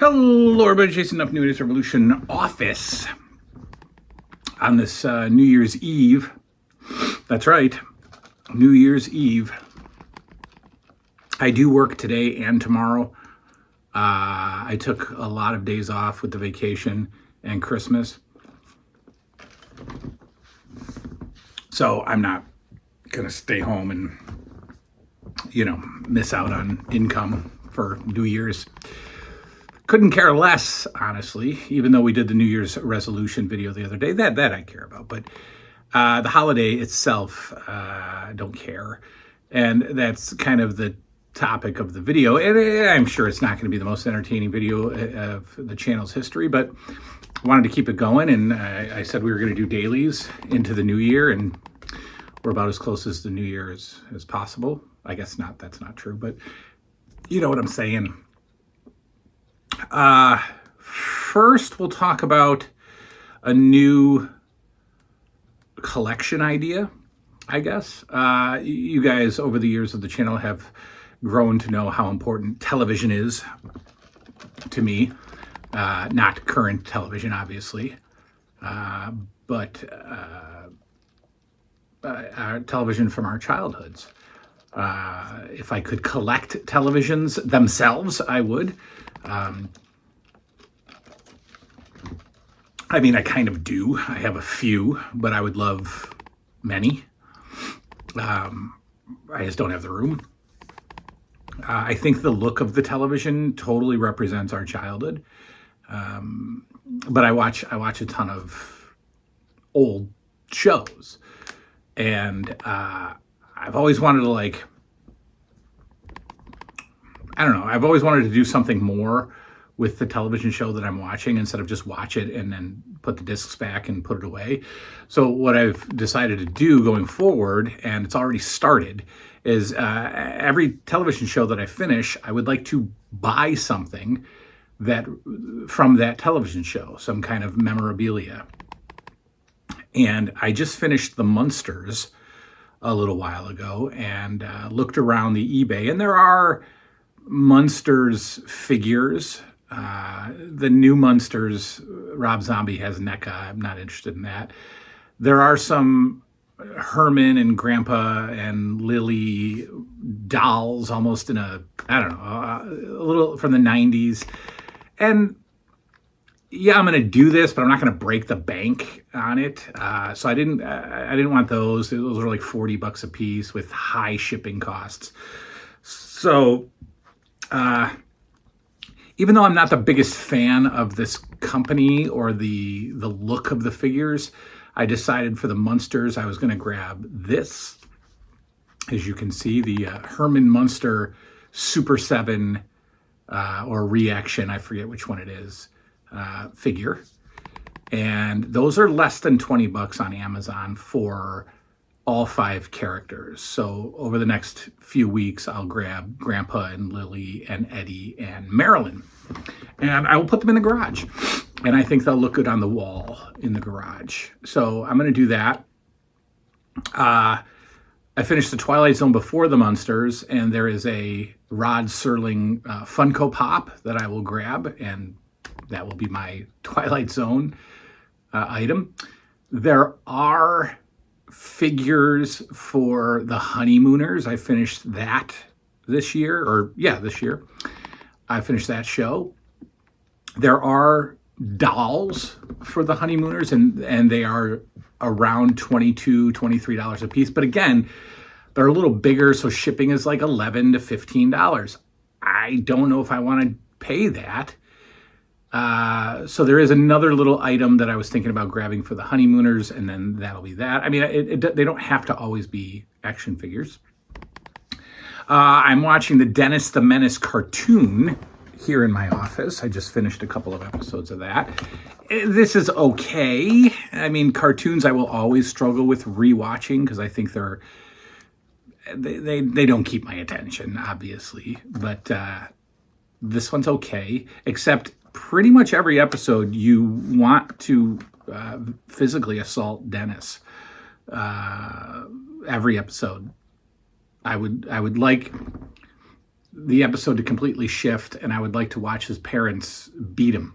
Hello, everybody. Jason Up, New Year's Revolution office on this New Year's Eve. That's right, New Year's Eve. I do work today and tomorrow. I took a lot of days off with the vacation and Christmas. So I'm not going to stay home and, miss out on income for New Year's. Couldn't care less, honestly, even though we did the New Year's resolution video the other day. That I care about. But the holiday itself, I don't care. And that's kind of the topic of the video. And I'm sure it's not going to be the most entertaining video of the channel's history, but I wanted to keep it going. And I said we were going to do dailies into the new year, and we're about as close as the new year as possible. I guess not. That's not true, but you know what I'm saying. First, we'll talk about a new collection idea, I guess. You guys, over the years of the channel, have grown to know how important television is to me. Not current television, obviously, but our television from our childhoods. If I could collect televisions themselves, I would. I kind of do. I have a few, but I would love many. I just don't have the room. I think the look of the television totally represents our childhood. But I watch a ton of old shows, and I've always wanted to I've always wanted to do something more with the television show that I'm watching instead of just watch it and then put the discs back and put it away. So what I've decided to do going forward, and it's already started, is every television show that I finish, I would like to buy something from that television show, some kind of memorabilia. And I just finished The Munsters a little while ago and looked around the eBay, and there are Munsters figures. The new Munsters, Rob Zombie has NECA. I'm not interested in that. There are some Herman and Grandpa and Lily dolls, almost in a little from the 90s. And yeah, I'm going to do this, but I'm not going to break the bank on it. So I didn't want those. Those were like $40 a piece with high shipping costs. So, even though I'm not the biggest fan of this company or the look of the figures, I decided for the Munsters I was going to grab this. As you can see, the Herman Munster Super 7 or Reaction, I forget which one it is, figure. And those are less than $20 on Amazon for all 5 characters. So over the next few weeks, I'll grab Grandpa and Lily and Eddie and Marilyn, and I will put them in the garage. And I think they'll look good on the wall in the garage. So I'm going to do that. I finished the Twilight Zone before the Munsters, and there is a Rod Serling Funko Pop that I will grab, and that will be my Twilight Zone item. There are figures for the Honeymooners. I finished that this year. I finished that show. There are dolls for the Honeymooners, and they are around $22, $23 a piece. But again, they're a little bigger, so shipping is like $11 to $15. I don't know if I want to pay that. So there is another little item that I was thinking about grabbing for the Honeymooners, and then that'll be that. They don't have to always be action figures. I'm watching the Dennis the Menace cartoon here in my office. I just finished a couple of episodes of that. This is okay. Cartoons I will always struggle with rewatching because I think they don't keep my attention, obviously. But this one's okay, except pretty much every episode you want to physically assault Dennis. Every episode. I would like the episode to completely shift, and I would like to watch his parents beat him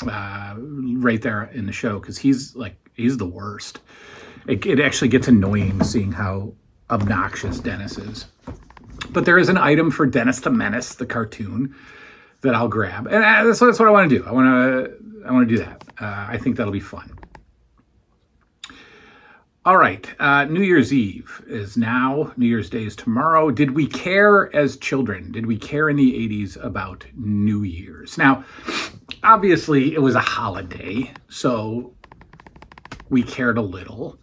right there in the show, because he's the worst. It actually gets annoying seeing how obnoxious Dennis is. But there is an item for Dennis the Menace, the cartoon, that I'll grab, and that's what I want to do. I want to do that. I think that'll be fun. All right, New Year's Eve is now. New Year's Day is tomorrow. Did we care as children? Did we care in the 80s about New Year's? Now, obviously, it was a holiday, so we cared a little,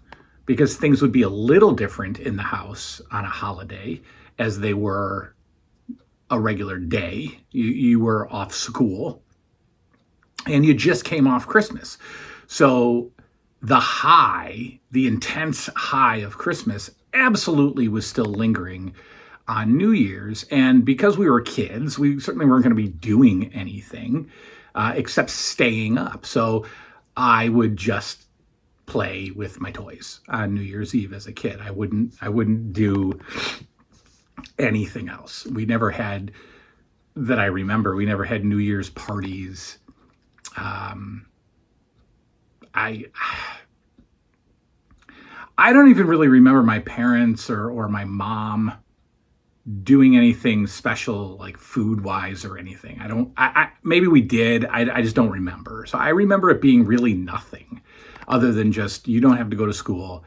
because things would be a little different in the house on a holiday as they were a regular day. You were off school, and you just came off Christmas. So the intense high of Christmas absolutely was still lingering on New Year's. And because we were kids, we certainly weren't going to be doing anything except staying up. So I would just play with my toys on New Year's Eve as a kid. I wouldn't do anything else. We never had, that I remember, we never had New Year's parties. I don't even really remember my parents or my mom doing anything special, like food-wise or anything. Maybe we did. I just don't remember. So I remember it being really nothing other than just, you don't have to go to school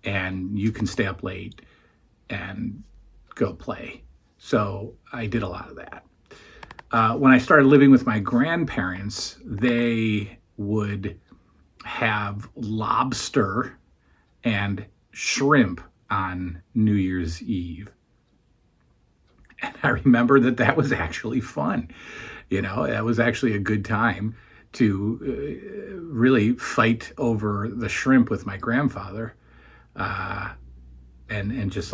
and you can stay up late and go play. So I did a lot of that. When I started living with my grandparents, they would have lobster and shrimp on New Year's Eve. And I remember that was actually fun. That was actually a good time to really fight over the shrimp with my grandfather, and just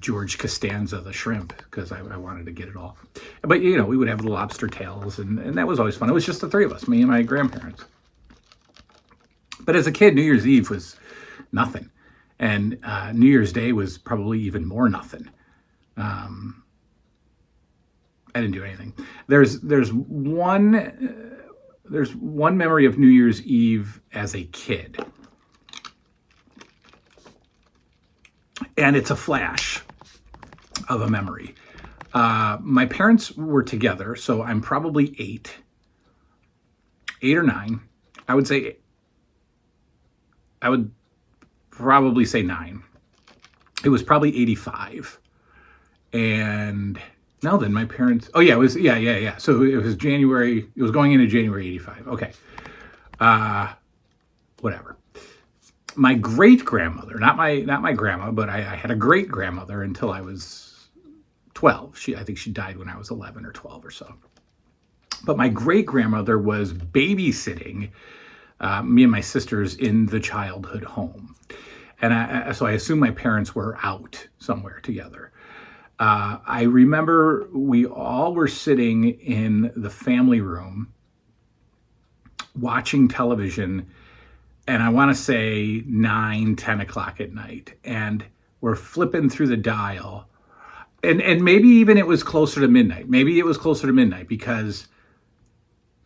George Costanza the shrimp, because I wanted to get it all. But we would have the lobster tails, and that was always fun. It was just the three of us, me and my grandparents. But as a kid, New Year's Eve was nothing, and New Year's Day was probably even more nothing. I didn't do anything. There's one memory of New Year's Eve as a kid, and it's a flash of a memory. My parents were together, so I'm probably 8 or 9. I would probably say 9. It was probably 85. And no, then my parents, it was, yeah. So it was going into January 85. Okay. Whatever. My great grandmother, not my grandma, but I had a great grandmother until I was 12. I think she died when I was 11 or 12 or so. But my great grandmother was babysitting me and my sisters in the childhood home. And so I assume my parents were out somewhere together. I remember we all were sitting in the family room watching television, and I want to say 9, 10 o'clock at night. And we're flipping through the dial. And maybe even it was closer to midnight. Maybe it was closer to midnight, because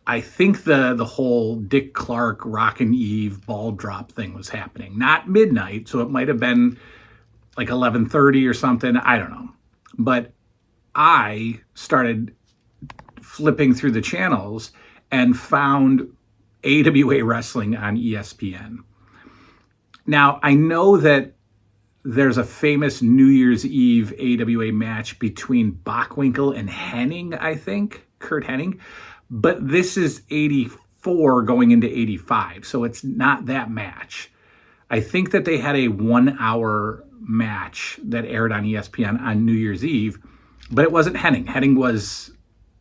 I think the whole Dick Clark Rockin' Eve ball drop thing was happening. Not midnight, so it might have been like 11:30 or something. I don't know. But I started flipping through the channels and found AWA Wrestling on ESPN. Now, I know that there's a famous New Year's Eve AWA match between Bockwinkel and Hennig, I think, Kurt Hennig. But this is 84 going into 85, so it's not that match. I think that they had a 1-hour match that aired on ESPN on New Year's Eve, but it wasn't Hennig. Hennig was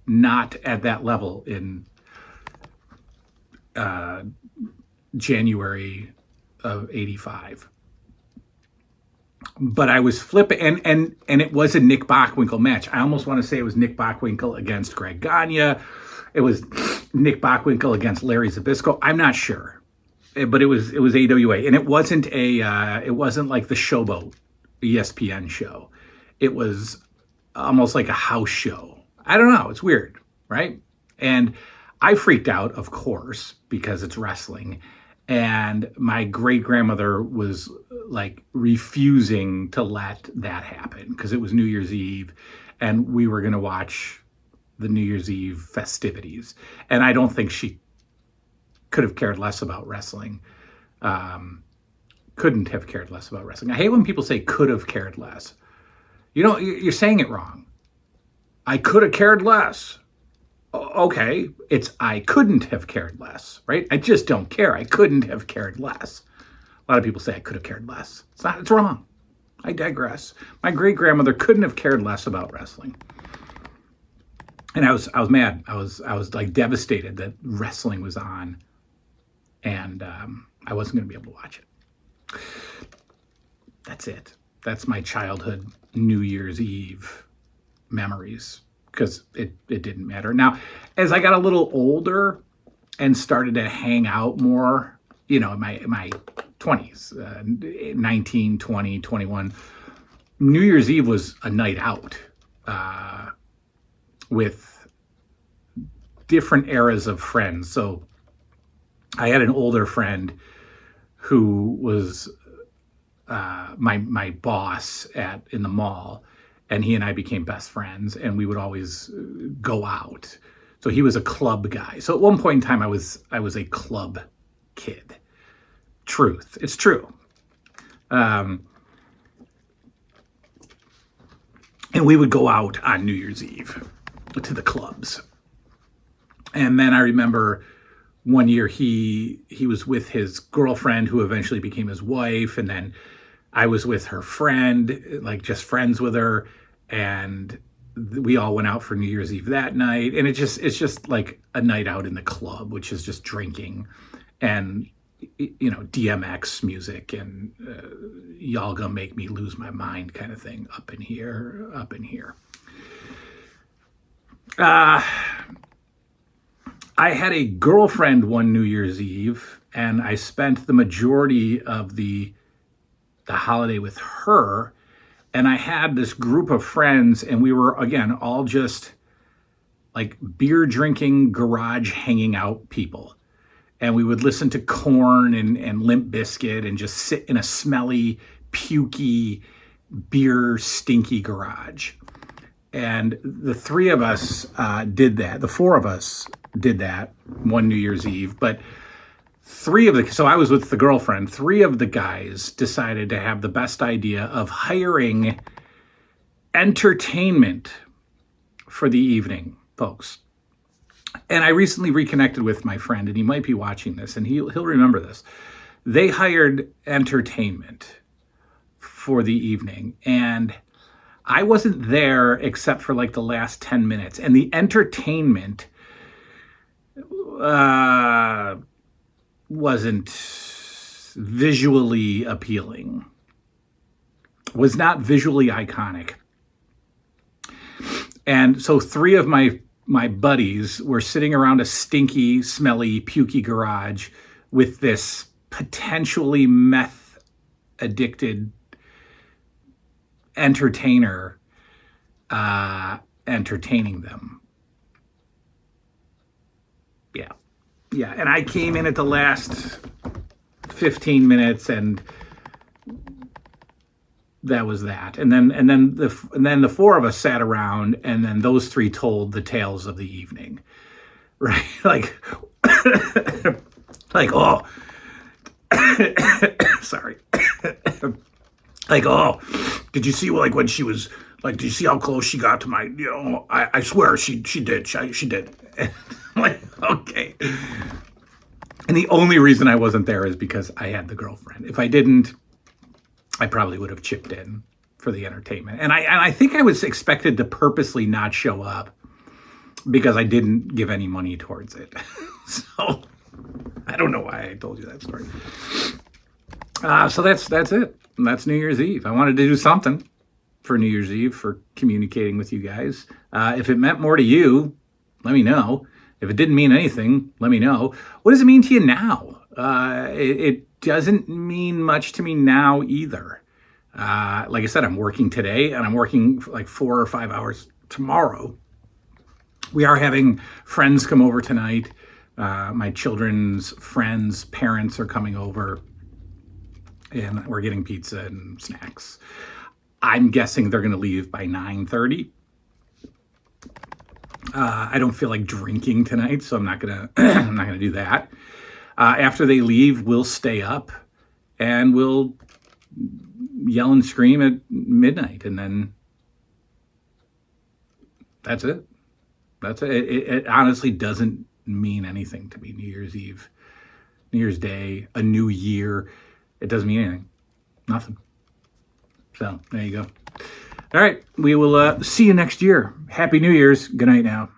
not at that level in January of 85. But I was flipping, and it was a Nick Bockwinkel match. I almost want to say it was Nick Bockwinkel against Greg Gagne. It was Nick Bockwinkel against Larry Zbyszko. I'm not sure, but it was AWA, and it wasn't like the Showboat ESPN show. It was almost like a house show. I don't know. It's weird, right? And I freaked out, of course, because it's wrestling. And my great grandmother was like refusing to let that happen because it was New Year's Eve and we were going to watch the New Year's Eve festivities. And I don't think she could have cared less about wrestling. Couldn't have cared less about wrestling. I hate when people say could have cared less. You know, you're saying it wrong. I could have cared less. Okay, it's I couldn't have cared less, right? I just don't care. I couldn't have cared less. A lot of people say I could have cared less. It's wrong. I digress. My great grandmother couldn't have cared less about wrestling. And I was mad. I was like devastated that wrestling was on and I wasn't going to be able to watch it. That's it. That's my childhood New Year's Eve memories, because it didn't matter. Now, as I got a little older and started to hang out more, you know, in my 20s, 19, 20, 21, New Year's Eve was a night out with different eras of friends. So I had an older friend who was my boss in the mall, and he and I became best friends, and we would always go out. So he was a club guy. So at one point in time, I was a club kid. Truth. It's true. And we would go out on New Year's Eve to the clubs. And then I remember one year he was with his girlfriend, who eventually became his wife, and then I was with her friend, like just friends with her, and we all went out for New Year's Eve that night. And it's just like a night out in the club, which is just drinking and, you know, DMX music and y'all gonna make me lose my mind kind of thing up in here. I had a girlfriend one New Year's Eve, and I spent the majority of the holiday with her. And I had this group of friends, and we were, again, all just like beer drinking, garage hanging out people. And we would listen to Korn and Limp Bizkit and just sit in a smelly, pukey, beer stinky garage. And the three of us did that. The four of us did that one New Year's Eve. But so I was with the girlfriend. Three of the guys decided to have the best idea of hiring entertainment for the evening, folks. And I recently reconnected with my friend, and he might be watching this, and he'll remember this. They hired entertainment for the evening, and I wasn't there except for like the last 10 minutes. And the entertainment wasn't visually appealing, was not visually iconic. And so three of my buddies were sitting around a stinky, smelly, pukey garage with this potentially meth addicted entertainer entertaining them. Yeah, and I came in at the last 15 minutes, and that was that. And then the four of us sat around, and then those three told the tales of the evening, right? Like, oh, sorry, like, oh, did you see when she was like? Did you see how close she got to my? You know, I swear she did. She did. I'm like, okay. And the only reason I wasn't there is because I had the girlfriend. If I didn't, I probably would have chipped in for the entertainment. And I think I was expected to purposely not show up because I didn't give any money towards it. So I don't know why I told you that story. So that's it. That's New Year's Eve. I wanted to do something for New Year's Eve for communicating with you guys. If it meant more to you, let me know. If it didn't mean anything, let me know. What does it mean to you now? It doesn't mean much to me now either. Like I said, I'm working today and I'm working like 4 or 5 hours tomorrow. We are having friends come over tonight. My children's friends' parents are coming over, and we're getting pizza and snacks. I'm guessing they're going to leave by 9:30. I don't feel like drinking tonight, so I'm not gonna I'm not gonna do that. After they leave, we'll stay up and we'll yell and scream at midnight, and then that's it. That's it. It honestly doesn't mean anything to me. New Year's Eve, New Year's Day, a new year. It doesn't mean anything. Nothing. So there you go. All right. We will see you next year. Happy New Year's. Good night now.